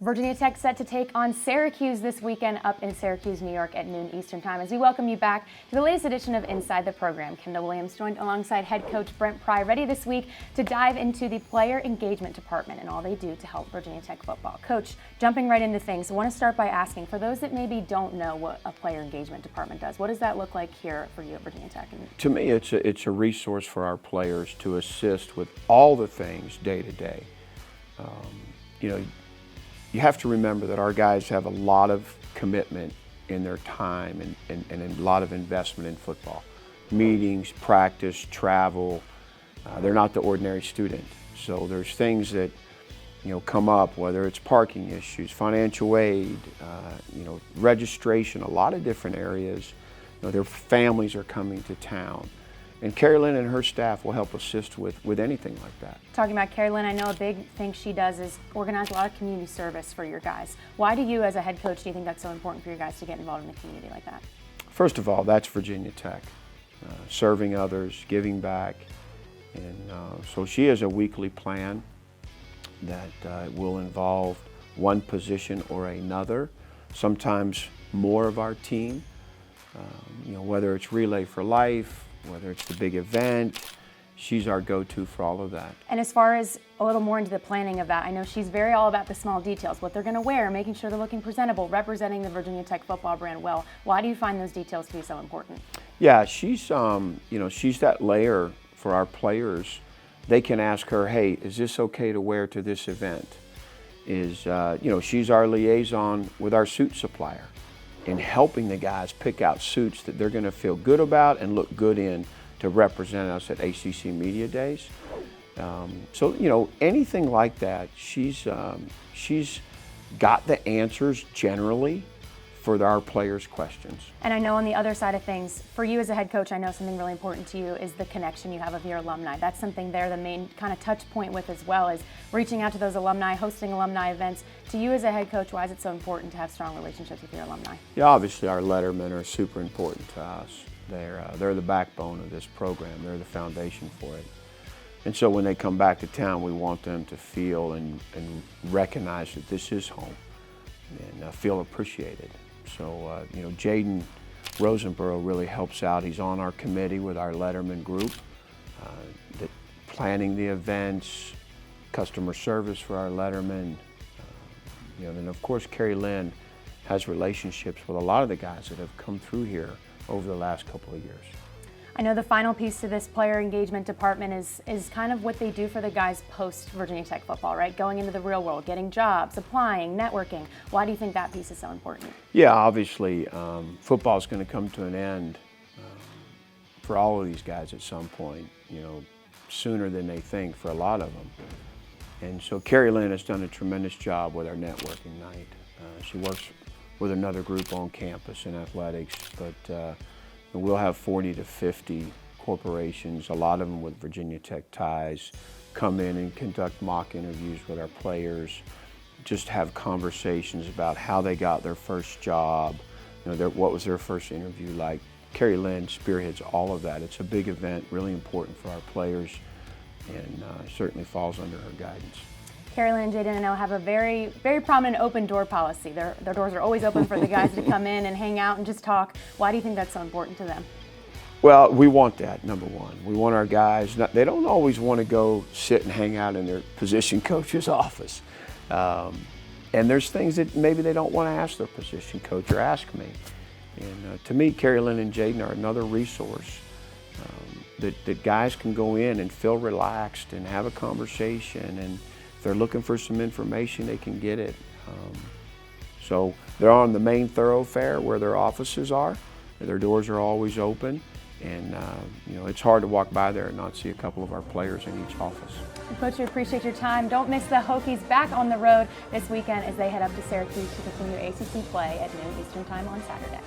Virginia Tech set to take on Syracuse this weekend up in Syracuse, New York at noon Eastern Time. As we welcome you back to the latest edition of Inside the Program, Kendal Williams joined alongside head coach Brent Pry, ready this week to dive into the player engagement department and all they do to help Virginia Tech football. Coach, jumping right into things, I want to start by asking, for those that maybe don't know what a player engagement department does, what does that look like here for you at Virginia Tech? To me, it's a resource for our players to assist with all the things day to day. You have to remember that our guys have a lot of commitment in their time and a lot of investment in football. Meetings, practice, travel. They're not the ordinary student. So there's things that come up, whether it's parking issues, financial aid, registration, a lot of different areas. Their families are coming to town. And Carrie Lynn and her staff will help assist with anything like that. Talking about Carrie Lynn, I know a big thing she does is organize a lot of community service for your guys. Why do you, as a head coach, do you think that's so important for your guys to get involved in the community like that? First of all, that's Virginia Tech, serving others, giving back. And so she has a weekly plan that will involve one position or another, sometimes more of our team, whether it's Relay for Life, whether it's the big event, she's our go-to for all of that. And as far as a little more into the planning of that, I know she's very all about the small details, what they're going to wear, making sure they're looking presentable, representing the Virginia Tech football brand well. Why do you find those details to be so important? Yeah, she's she's that layer for our players. They can ask her, hey, is this okay to wear to this event? She's our liaison with our suit supplier in helping the guys pick out suits that they're going to feel good about and look good in to represent us at ACC Media Days. Anything like that, she's got the answers generally for our players' questions. And I know on the other side of things, for you as a head coach, I know something really important to you is the connection you have with your alumni. That's something they're the main kind of touch point with as well, is reaching out to those alumni, hosting alumni events. To you as a head coach, why is it so important to have strong relationships with your alumni? Yeah, obviously our lettermen are super important to us. They're the backbone of this program. They're the foundation for it. And so when they come back to town, we want them to feel and recognize that this is home and feel appreciated. So, Jaden Rosenborough really helps out. He's on our committee with our letterman group, planning the events, customer service for our lettermen. And of course, Carrie Lynn has relationships with a lot of the guys that have come through here over the last couple of years. I know the final piece to this player engagement department is kind of what they do for the guys post Virginia Tech football, right? Going into the real world, getting jobs, applying, networking. Why do you think that piece is so important? Yeah, obviously, football is going to come to an end for all of these guys at some point, sooner than they think for a lot of them. And so Carrie Lynn has done a tremendous job with our networking night. She works with another group on campus in athletics, but we'll have 40 to 50 corporations, a lot of them with Virginia Tech ties, come in and conduct mock interviews with our players, just have conversations about how they got their first job, what was their first interview like. Carrie Lynn spearheads all of that. It's a big event, really important for our players, and certainly falls under her guidance. Carrie Lynn and Jaden, I know, have a very, very prominent open door policy. Their doors are always open for the guys to come in and hang out and just talk. Why do you think that's so important to them? Well, we want that, number one. We want our guys, they don't always want to go sit and hang out in their position coach's office. And there's things that maybe they don't want to ask their position coach or ask me. And to me, Carrie Lynn and Jaden are another resource that guys can go in and feel relaxed and have a conversation, and if they're looking for some information, they can get it. So they're on the main thoroughfare where their offices are. Their doors are always open, and it's hard to walk by there and not see a couple of our players in each office. Coach, we appreciate your time. Don't miss the Hokies back on the road this weekend as they head up to Syracuse to continue ACC play at noon Eastern Time on Saturday.